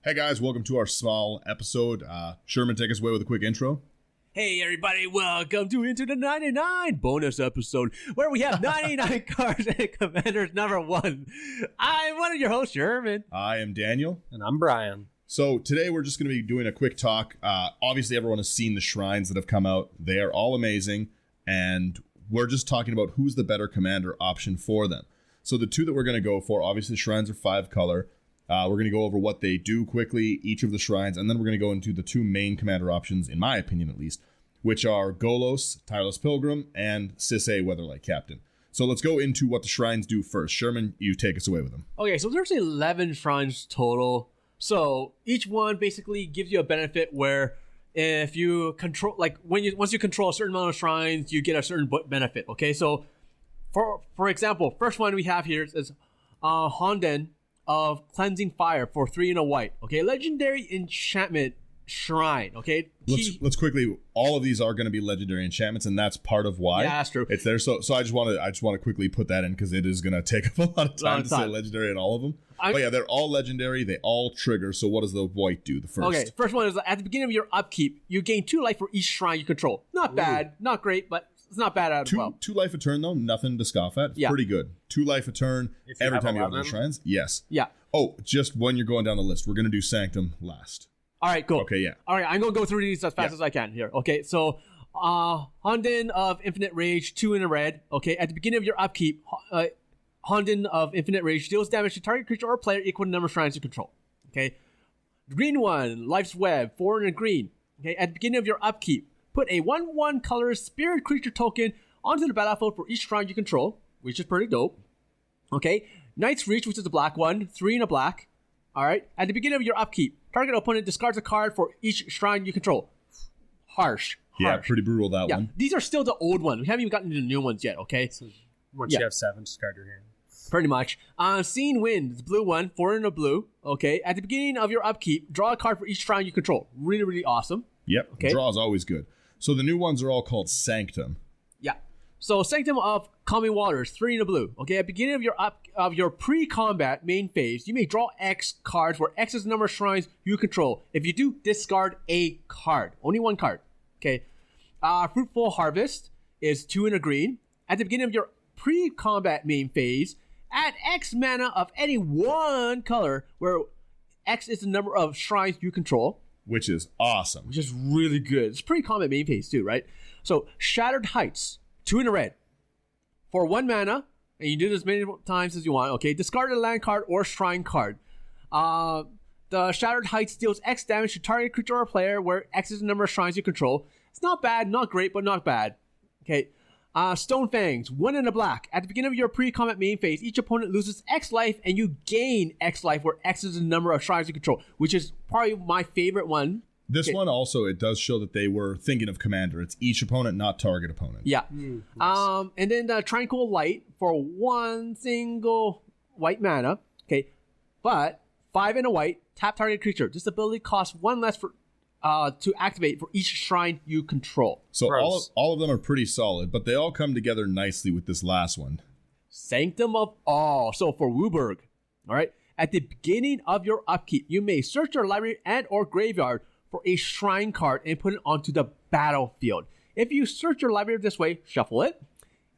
Hey guys, welcome to our small episode. Sherman, take us away with a quick intro. Hey everybody, welcome to Into the 99 bonus episode where we have 99 cards and Commanders number 1. I'm one of your hosts, Sherman. I am Daniel. And I'm Brian. So today we're just going to be doing a quick talk. Obviously everyone has seen the shrines that have come out. They are all amazing, and we're just talking about who's the better commander option for them. So the two that we're going to go for, obviously shrines are 5 color. We're going to go over what they do quickly, each of the shrines, and then we're going to go into the 2 main commander options, in my opinion at least, which are Golos, Tireless Pilgrim, and Sisay, Weatherlight Captain. So let's go into what the shrines do first. Sherman, you take us away with them. Okay, so there's 11 shrines total. So each one basically gives you a benefit where if you control, like once you control a certain amount of shrines, you get a certain benefit. Okay, so for example, first one we have here is Honden of Cleansing Fire for 3 and a white. Okay, legendary enchantment shrine. Okay, let's quickly. All of these are going to be legendary enchantments, and that's part of why. Yeah, that's true. It's there. So I just want to quickly put that in because it is going to take up a lot of time to say legendary in all of them. But yeah, they're all legendary. They all trigger. So what does the white do? The first. Okay, first one is at the beginning of your upkeep, you gain 2 life for each shrine you control. Not bad, not great, but it's not bad at all. 2 life a turn though, nothing to scoff at. It's pretty good. 2 life a turn every time you open the shrines. Yes. Yeah. Oh, just when you're going down the list, we're going to do Sanctum last. All right, cool. Okay, yeah. All right, I'm going to go through these as fast as I can here. Okay, so Honden of Infinite Rage, 2 in a red. Okay, at the beginning of your upkeep, Honden of Infinite Rage deals damage to target creature or player equal to the number of shrines you control. Okay, the green one, Life's Web, 4 in a green. Okay, at the beginning of your upkeep, put a 1/1 color spirit creature token onto the battlefield for each shrine you control, which is pretty dope. Okay, Knight's Reach, which is the black one, 3 in a black. All right, at the beginning of your upkeep, target opponent discards a card for each shrine you control. Harsh. Yeah, pretty brutal that one. These are still the old ones. We haven't even gotten to the new ones yet, okay? So once you have 7, discard your hand. Pretty much. Seeing Wind, the blue one, 4 in a blue. Okay, at the beginning of your upkeep, draw a card for each shrine you control. Really, really awesome. Yep, okay. Draw is always good. So the new ones are all called Sanctum. Yeah. So Sanctum of Calming Waters, 3 in a blue. Okay, at the beginning of your pre-combat main phase, you may draw X cards where X is the number of shrines you control. If you do, discard a card. Only 1 card. Okay. Fruitful Harvest is 2 in a green. At the beginning of your pre-combat main phase, add X mana of any 1 color where X is the number of shrines you control. Which is awesome. Which is really good. It's pre-combat main phase too, right? So Shattered Heights, 2 in a red. For 1 mana, and you do this many times as you want, okay, discard a land card or shrine card. The Shattered Heights deals X damage to target creature or player where X is the number of shrines you control. It's not bad, not great, but not bad. Okay. Stone Fangs, 1 in a black. At the beginning of your pre-combat main phase, each opponent loses X life and you gain X life where X is the number of shrines you control, which is probably my favorite one. This one also, it does show that they were thinking of commander. It's each opponent, not target opponent. Yeah. Nice. And then the Tranquil Light for 1 single white mana. Okay. But 5 in a white, tap target creature. This ability costs 1 less for to activate for each shrine you control. So all of them are pretty solid, but they all come together nicely with this last one. Sanctum of All. So for Wooburg, all right, at the beginning of your upkeep, you may search your library and or graveyard for a shrine card and put it onto the battlefield. If you search your library this way, shuffle it.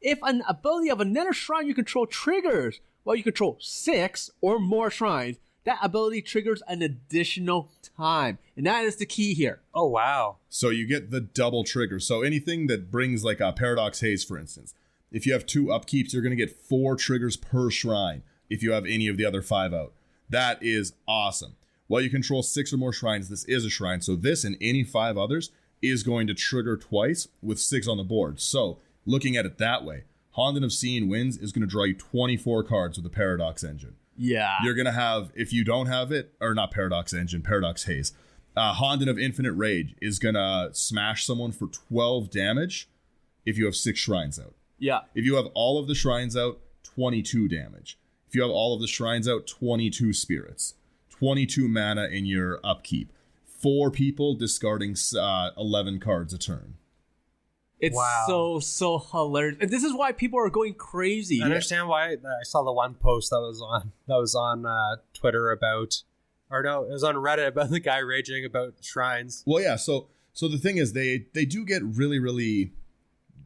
If an ability of another shrine you control triggers while you control 6 or more shrines, that ability triggers an additional time. And that is the key here. Oh, wow. So you get the double trigger. So anything that brings like a Paradox Haze, for instance, if you have 2 upkeeps, you're going to get 4 triggers per shrine if you have any of the other 5 out. That is awesome. While you control 6 or more shrines, this is a shrine. So this and any 5 others is going to trigger twice with 6 on the board. So looking at it that way, Honden of Seeing Winds is going to draw you 24 cards with the Paradox Engine. Yeah. You're going to have, if you don't have it, or not Paradox Engine, Paradox Haze, Honden of Infinite Rage is going to smash someone for 12 damage if you have 6 shrines out. Yeah. If you have all of the shrines out, 22 damage. If you have all of the shrines out, 22 spirits. 22 mana in your upkeep. 4 people discarding 11 cards a turn. It's so hilarious. And this is why people are going crazy. I understand why. I saw the one post that was on Twitter about Or no, it was on Reddit about the guy raging about shrines. Well, yeah. So the thing is, they do get really, really,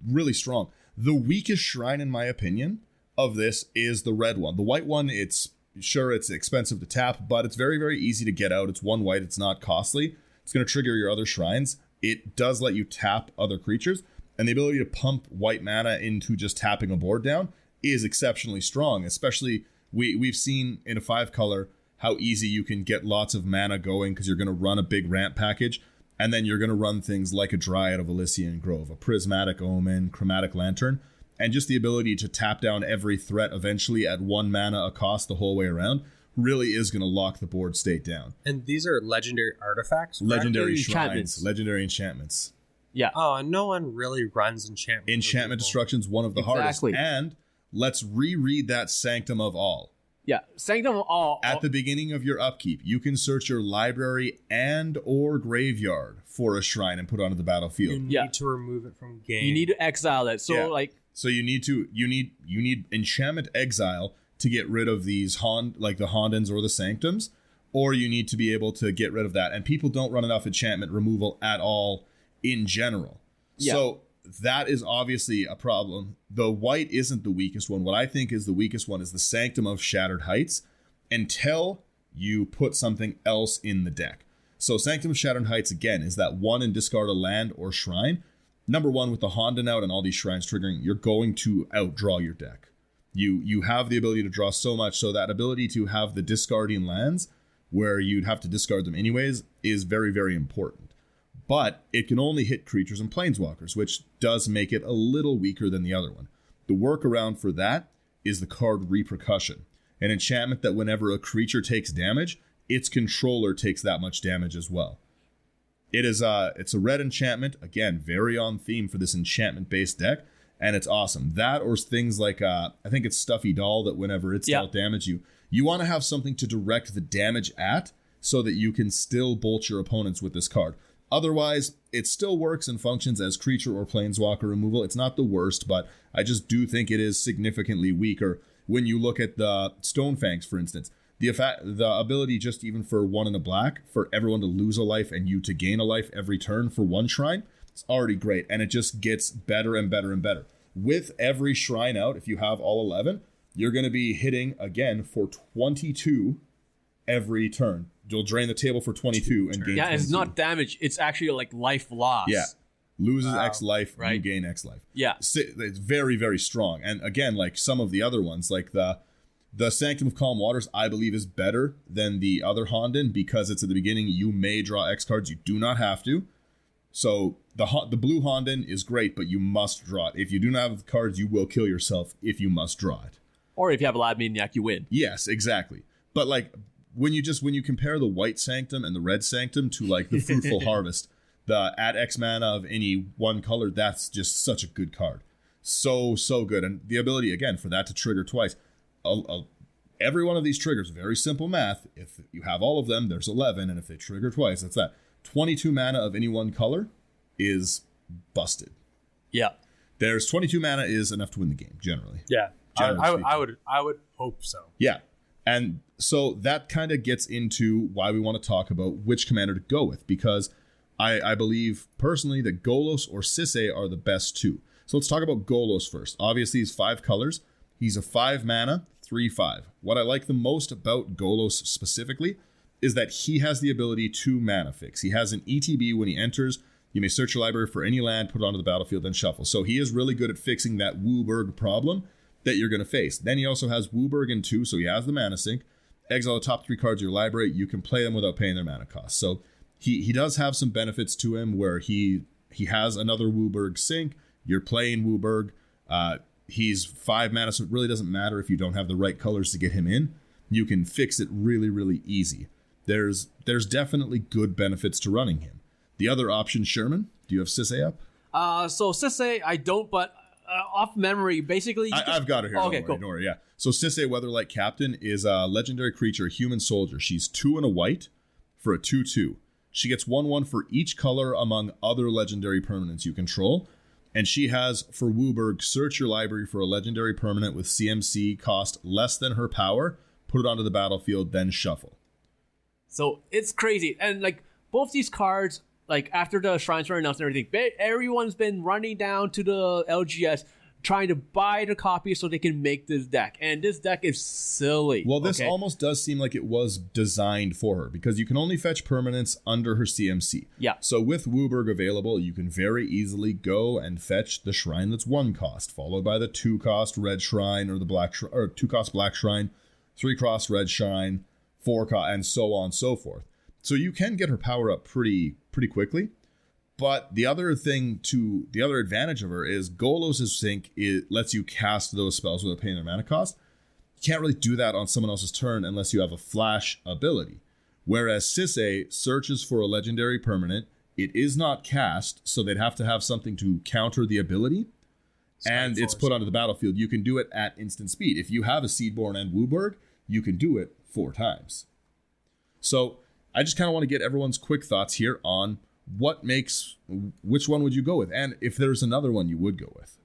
really strong. The weakest shrine, in my opinion, of this is the red one. The white one, it's expensive to tap, but it's very, very easy to get out. It's one white. It's not costly. It's going to trigger your other shrines. It does let you tap other creatures, and the ability to pump white mana into just tapping a board down is exceptionally strong. Especially we've seen in a 5-color how easy you can get lots of mana going because you're going to run a big ramp package, and then you're going to run things like a Dryad of Elysian Grove, a Prismatic Omen, Chromatic Lantern, and just the ability to tap down every threat eventually at 1 mana a cost the whole way around really is going to lock the board state down. And these are legendary artifacts? Legendary shrines, enchantments. Legendary enchantments. Yeah. Oh, and no one really runs enchantment. Enchantment Destruction's one of the Exactly. hardest. And let's reread that Sanctum of All. Yeah. Sanctum of All. At the beginning of your upkeep, you can search your library and or graveyard for a shrine and put it onto the battlefield. You need to remove it from game. You need to exile it. So So you need Enchantment Exile to get rid of these the Hondens or the Sanctums, or you need to be able to get rid of that. And people don't run enough enchantment removal at all in general. Yeah. So that is obviously a problem. The white isn't the weakest one. What I think is the weakest one is the Sanctum of Shattered Heights until you put something else in the deck. So Sanctum of Shattered Heights, again, is that 1 and discard a land or shrine. Number 1, with the Honden out and all these shrines triggering, you're going to outdraw your deck. You have the ability to draw so much, so that ability to have the discarding lands, where you'd have to discard them anyways, is very, very important. But it can only hit creatures and planeswalkers, which does make it a little weaker than the other one. The workaround for that is the card Repercussion, an enchantment that whenever a creature takes damage, its controller takes that much damage as well. It's a red enchantment, again, very on theme for this enchantment-based deck, and it's awesome. That or things like, I think it's Stuffy Doll, that whenever it's dealt damage, you want to have something to direct the damage at so that you can still bolt your opponents with this card. Otherwise, it still works and functions as creature or planeswalker removal. It's not the worst, but I just do think it is significantly weaker when you look at the Stonefangs, for instance. The ability just even for 1 and a black, for everyone to lose a life and you to gain a life every turn for 1 shrine, it's already great. And it just gets better and better and better. With every shrine out, if you have all 11, you're going to be hitting, again, for 22 every turn. You'll drain the table for 22 and gain 22. It's not damage. It's actually like life loss. Yeah. Loses X life, right? You gain X life. Yeah. It's very, very strong. And again, like some of the other ones, like the Sanctum of Calm Waters, I believe, is better than the other Honden because it's at the beginning. You may draw X cards. You do not have to. So the blue Honden is great, but you must draw it. If you do not have the cards, you will kill yourself if you must draw it. Or if you have a Lab Maniac, you win. Yes, exactly. But like when you compare the white Sanctum and the red Sanctum to like the Fruitful Harvest, the add X mana of any one color, that's just such a good card. So good. And the ability, again, for that to trigger twice. Every one of these triggers, very simple math. If you have all of them, there's 11. And if they trigger twice, that's that. 22 mana of any one color is busted. Yeah. There's 22 mana is enough to win the game, generally. Yeah. I would hope so. Yeah. And so that kind of gets into why we want to talk about which commander to go with, because I believe personally that Golos or Sisay are the best two. So let's talk about Golos first. Obviously, he's 5 colors. He's a 5 mana, 3/5. What I like the most about Golos specifically is that he has the ability to mana fix. He has an ETB when he enters. You may search your library for any land, put it onto the battlefield, then shuffle. So he is really good at fixing that Wooburg problem that you're going to face. Then he also has Wooburg in 2, so he has the mana sink. Exile the top 3 cards of your library. You can play them without paying their mana cost. So he does have some benefits to him where he has another Wooburg sink. You're playing Wooburg. He's 5 mana, so it really doesn't matter if you don't have the right colors to get him in. You can fix it really, really easy. There's definitely good benefits to running him. The other option, Sherman, do you have Sisay up? So Sisay, I don't, but off memory, basically... I've got her here. Okay, cool. Don't worry, yeah. So Sisay, Weatherlight Captain, is a legendary creature, a human soldier. She's 2 and a white for a 2/2. She gets 1/1 for each color among other legendary permanents you control. And she has, for Wooburg, search your library for a legendary permanent with CMC cost less than her power, put it onto the battlefield, then shuffle. So it's crazy. And like both these cards, like after the shrines were announced and everything, everyone's been running down to the LGS trying to buy the copy so they can make this deck. And this deck is silly. Well, this almost does seem like it was designed for her because you can only fetch permanents under her CMC. Yeah. So with Wooburg available, you can very easily go and fetch the shrine that's 1 cost, followed by the 2 cost red shrine or the black or 2 cost black shrine, 3 cost red shrine, 4 cost, and so on and so forth. So you can get her power up pretty quickly. But the other advantage of her is Golos' Sync. It lets you cast those spells without paying their mana cost. You can't really do that on someone else's turn unless you have a flash ability. Whereas Sisay searches for a legendary permanent. It is not cast, so they'd have to have something to counter the ability. And it's put onto the battlefield. You can do it at instant speed. If you have a Seedborn and Wooburg, you can do it 4 times. So I just kind of want to get everyone's quick thoughts here on which one would you go with? And if there's another one you would go with.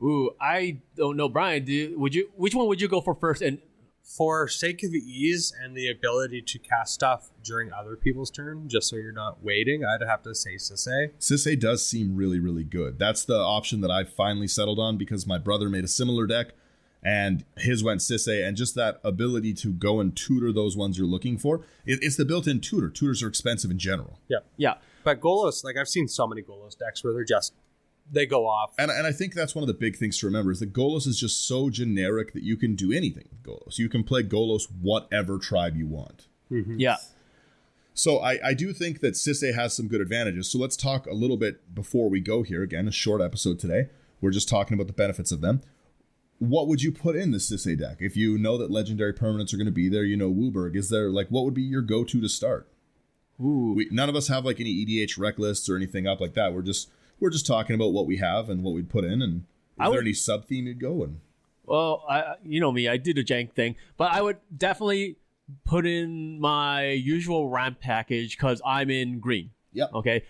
Ooh, I don't know. Brian, which one would you go for first? And for sake of ease and the ability to cast stuff during other people's turn, just so you're not waiting, I'd have to say Sisay. Sisay does seem really, really good. That's the option that I finally settled on because my brother made a similar deck and his went Sisay, and just that ability to go and tutor those ones you're looking for. It's the built-in tutor. Tutors are expensive in general. Yeah. But Golos, like I've seen so many Golos decks where they go off. And I think that's one of the big things to remember is that Golos is just so generic that you can do anything with Golos. You can play Golos whatever tribe you want. Mm-hmm. Yeah. So I do think that Sisay has some good advantages. So let's talk a little bit before we go here. Again, a short episode today. We're just talking about the benefits of them. What would you put in the Sisay deck? If you know that legendary permanents are going to be there, you know Wooburg, is there what would be your go-to to start? Ooh. None of us have like any EDH rec lists or anything up like that. We're just talking about what we have and what we'd put in. And is there any sub-theme you'd go in? Well, you know me, I do the jank thing, but I would definitely put in my usual ramp package because I'm in green. Yep. Okay.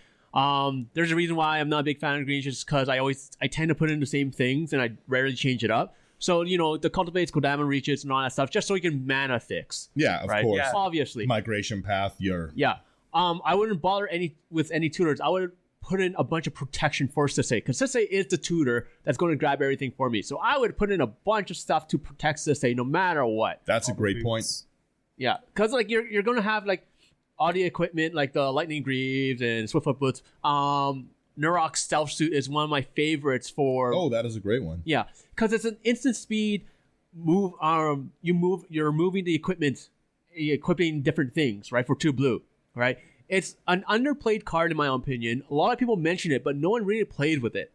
There's a reason why I'm not a big fan of green, just because I tend to put in the same things and I rarely change it up. So, you know, the cultivates, Kodama reaches and all that stuff, just so you can mana fix. Yeah, of course. Yeah. Obviously. Migration path, Yeah. I wouldn't bother with any tutors. I would put in a bunch of protection for Sisay, because Sisay is the tutor that's going to grab everything for me. So I would put in a bunch of stuff to protect Sisay no matter what. That's a great point. Yeah, because like you're going to have like all the equipment, like the Lightning Greaves and Swiftfoot Boots. Nurok's Stealth Suit is one of my favorites for... Oh, that is a great one. Yeah, because it's an instant speed move. You're moving the equipment, equipping different things, right, for 2 blue, right? It's an underplayed card in my opinion. A lot of people mention it, but no one really played with it.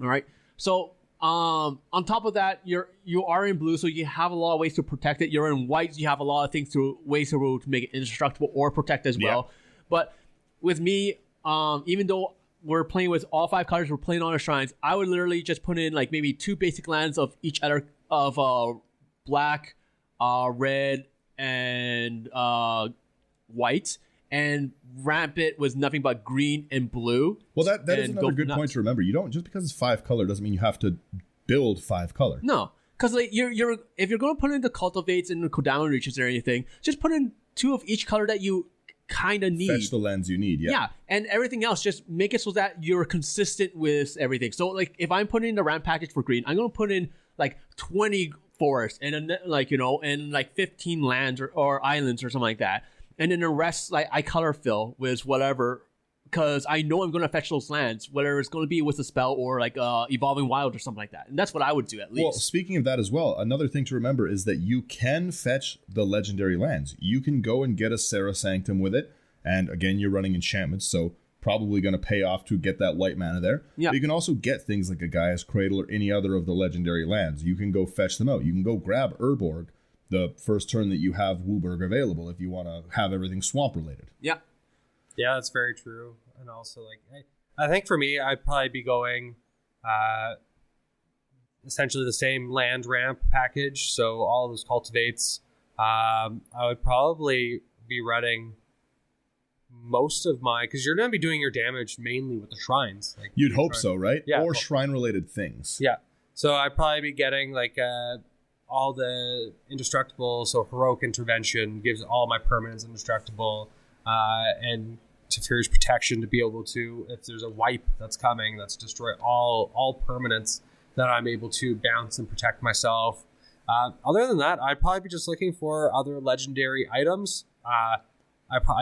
All right. So on top of that, you are in blue, so you have a lot of ways to protect it. You're in white, so you have a lot of ways to make it indestructible or protect as well. But with me, even though we're playing with all 5 colors, we're playing on our shrines, I would literally just put in like maybe 2 basic lands of each other of black, red, and white, and ramp it with nothing but green and blue. Well, that is another good point to remember. You don't, just because it's 5 color doesn't mean you have to build 5 color. No, because like you're if you're going to put in the cultivates and the Kodama reaches or anything, just put in 2 of each color that you kind of need. Fetch the lands you need. Yeah, and everything else, just make it so that you're consistent with everything. So like if I'm putting in the ramp package for green, I'm going to put in like 20 forests and then like, you know, and like 15 lands or islands or something like that. And then the rest, like, I color fill with whatever, because I know I'm going to fetch those lands, whether it's going to be with a spell or like Evolving Wild or something like that. And that's what I would do at least. Well, speaking of that as well, another thing to remember is that you can fetch the legendary lands. You can go and get a Serra Sanctum with it. And again, you're running enchantments, so probably going to pay off to get that white mana there. Yeah. But you can also get things like a Gaia's Cradle or any other of the legendary lands. You can go fetch them out. You can go grab Urborg the first turn that you have Wooburg available if you want to have everything swamp related. Yeah. Yeah, that's very true. And also, like, I think for me, I'd probably be going essentially the same land ramp package. So all of those cultivates. I would probably be running most of because you're going to be doing your damage mainly with the shrines. Like, you'd hope so, right? Yeah. Or shrine related things. Yeah. So I'd probably be getting like all the indestructible, so heroic intervention gives all my permanents indestructible, and Teferi's protection to be able to, if there's a wipe that's coming, that's destroy all permanents, that I'm able to bounce and protect myself. Other than that, I'd probably be just looking for other legendary items. I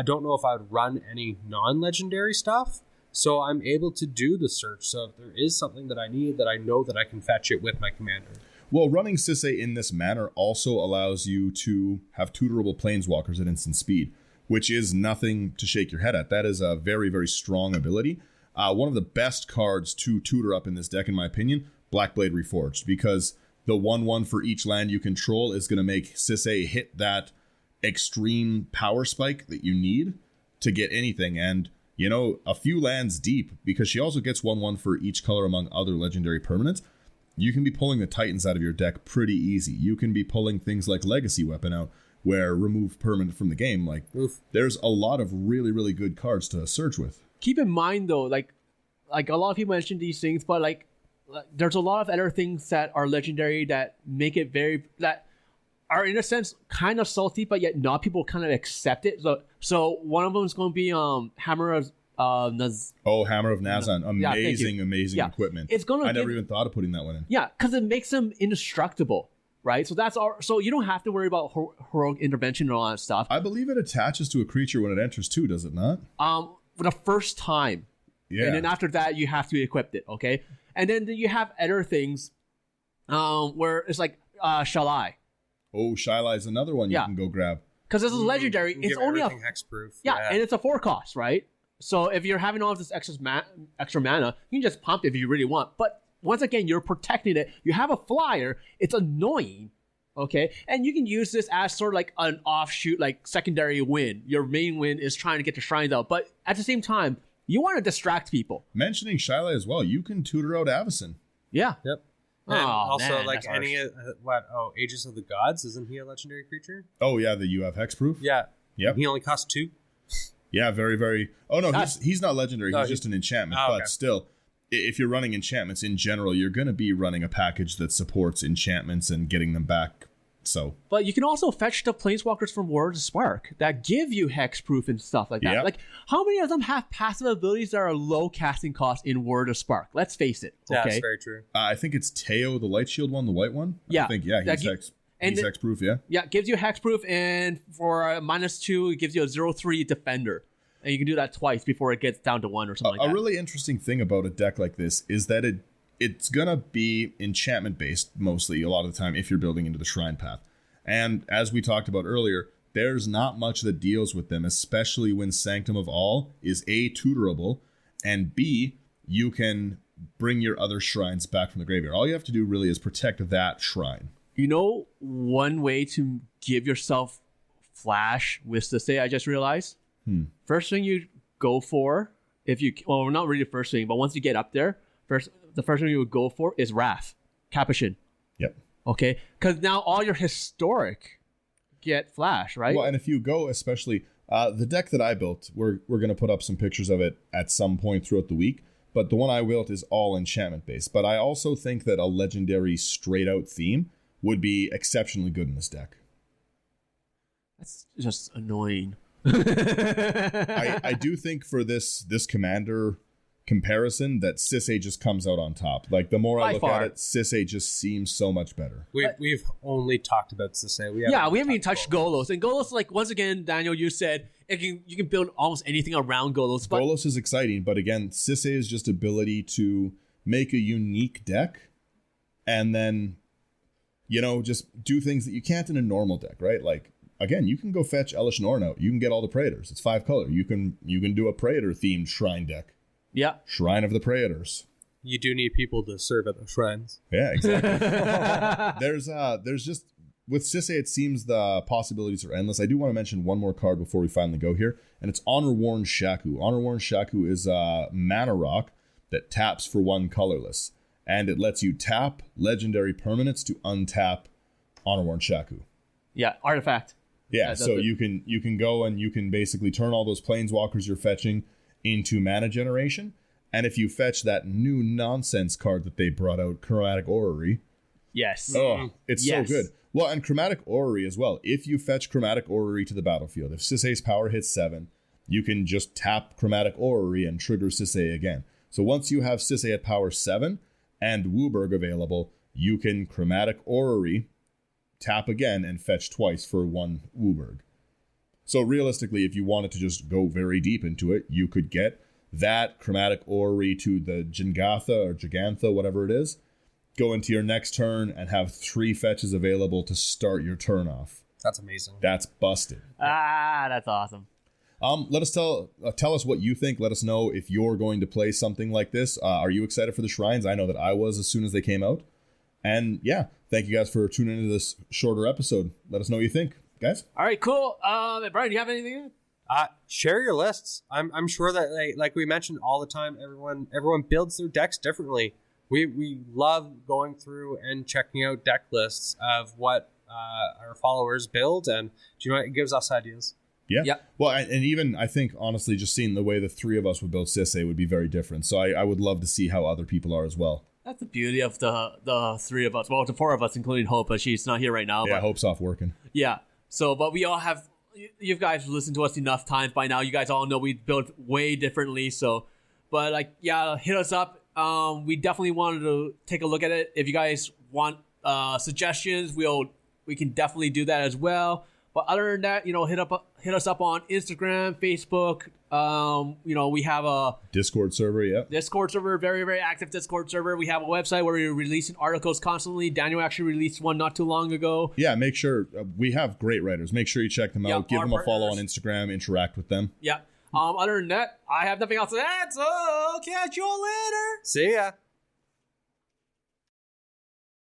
don't know if I would run any non-legendary stuff, so I'm able to do the search. So if there is something that I need, that I know that I can fetch it with my commander. Well, running Sisay in this manner also allows you to have tutorable planeswalkers at instant speed, which is nothing to shake your head at. That is a very, very strong ability. One of the best cards to tutor up in this deck, in my opinion, Blackblade Reforged, because the 1/1 for each land you control is going to make Sisay hit that extreme power spike that you need to get anything. And, you know, a few lands deep, because she also gets 1/1 for each color among other legendary permanents, you can be pulling the Titans out of your deck pretty easy. You can be pulling things like Legacy Weapon out, where remove permanent from the game. Like, Oof. There's a lot of really, really good cards to search with. Keep in mind though, like a lot of people mention these things, but like there's a lot of other things that are legendary that make it that are in a sense kind of salty, but yet not people kind of accept it. So one of them is going to be Hammer of Hammer of Nazan. Amazing equipment. It's gonna. I never even thought of putting that one in. Yeah, because it makes them indestructible. Right, so so you don't have to worry about heroic intervention and all that stuff. I believe it attaches to a creature when it enters too, does it not? For the first time. Yeah. And then after that, you have to equip it, okay? And then you have other things where it's like Shalai. Oh, Shalai is another one you can go grab. Because this is legendary. It's only a hexproof. Yeah, and it's a 4 cost, right? So if you're having all of this extra mana, you can just pump it if you really want. But once again, you're protecting it. You have a flyer. It's annoying, okay? And you can use this as sort of like an offshoot, like secondary win. Your main win is trying to get the shrines out. But at the same time, you want to distract people. Mentioning Shalai as well, you can tutor out Avacyn. Yeah. Yep. And also, like any Aegis of the Gods, isn't he a legendary creature? Oh yeah, the UF hexproof. Yeah. Yep. He only costs 2. Yeah, very, very. Oh no, he's not legendary. He's just an enchantment. Oh, okay. But still, if you're running enchantments in general, you're going to be running a package that supports enchantments and getting them back. So, but you can also fetch the planeswalkers from Word of Spark that give you hexproof and stuff like that. Yep. Like, how many of them have passive abilities that are low casting cost in Word of Spark? Let's face it. Okay? Yeah, that's very true. I think it's Teo, the light shield one, the white one. Yeah, I think he's hexproof. Yeah, yeah, gives you hexproof, and for a -2, it gives you a 0/3 defender. And you can do that twice before it gets down to 1 or something like that. A really interesting thing about a deck like this is that it's going to be enchantment based mostly a lot of the time if you're building into the Shrine Path. And as we talked about earlier, there's not much that deals with them, especially when Sanctum of All is A, tutorable, and B, you can bring your other shrines back from the graveyard. All you have to do really is protect that shrine. You know, one way to give yourself flash with Sisay, I just realized? First thing you go for, not really the first thing, but once you get up there, the first thing you would go for is Wrath, Capuchin. Yep. Okay, because now all your historic get flash, right? Well, and if you go, especially the deck that I built, we're going to put up some pictures of it at some point throughout the week. But the one I built is all enchantment based. But I also think that a legendary straight out theme would be exceptionally good in this deck. That's just annoying. I do think for this commander comparison that Sisay just comes out on top. Like the more I look at it, Sisay just seems so much better. We've only talked about Sisay. We haven't even touched Golos. And Golos, like once again, Daniel, you said you can build almost anything around Golos. But Golos is exciting, but again, Sisay is just ability to make a unique deck and then, just do things that you can't in a normal deck, right? Like, again, you can go fetch Elish Norn out. You can get all the Praetors. It's 5 color. You can do a Praetor themed shrine deck. Yeah. Shrine of the Praetors. You do need people to serve at the shrines. Yeah, exactly. There's just with Sisay, it seems the possibilities are endless. I do want to mention one more card before we finally go here, and it's Honor Worn Shaku. Honor Worn Shaku is a mana rock that taps for 1 colorless, and it lets you tap legendary permanents to untap Honor Worn Shaku. Yeah, artifact. Yeah, so you can go and you can basically turn all those planeswalkers you're fetching into mana generation, and if you fetch that new nonsense card that they brought out, Chromatic Orrery, Yes. Oh, it's Yes. so good. Well, and Chromatic Orrery as well. If you fetch Chromatic Orrery to the battlefield, if Sisay's power hits 7, you can just tap Chromatic Orrery and trigger Sisay again. So once you have Sisay at power 7 and Wooburg available, you can Chromatic Orrery, tap again, and fetch twice for 1 Wooburg. So realistically, if you wanted to just go very deep into it, you could get that Chromatic Orrery to the Jingatha or Gigantha, whatever it is, go into your next turn and have 3 fetches available to start your turn off. That's amazing. That's busted. That's awesome. Let us tell us what you think. Let us know if you're going to play something like this. Are you excited for the shrines? I know that I was as soon as they came out. And yeah, thank you guys for tuning into this shorter episode. Let us know what you think, guys. All right, cool. Brian, do you have anything? Share your lists. I'm sure that like we mentioned all the time, everyone builds their decks differently. We love going through and checking out deck lists of what our followers build, and it gives us ideas. Yeah. Well, and even I think honestly, just seeing the way the 3 of us would build Sisay would be very different. So I would love to see how other people are as well. That's the beauty of the 3 of us. Well, the 4 of us, including Hope, but she's not here right now. Yeah, but, Hope's off working. Yeah. So, but we all have. You guys listened to us enough times by now. You guys all know we build way differently. So, but hit us up. We definitely wanted to take a look at it. If you guys want suggestions, we can definitely do that as well. But other than that, hit us up on Instagram, Facebook. We have a Discord server. Yeah. Discord server, very, very active Discord server. We have a website where we're releasing articles constantly. Daniel actually released one not too long ago. Yeah, make sure we have great writers. Make sure you check them out. Give them a follow on Instagram. Interact with them. Yeah. Other than that, I have nothing else to add. So catch you all later. See ya.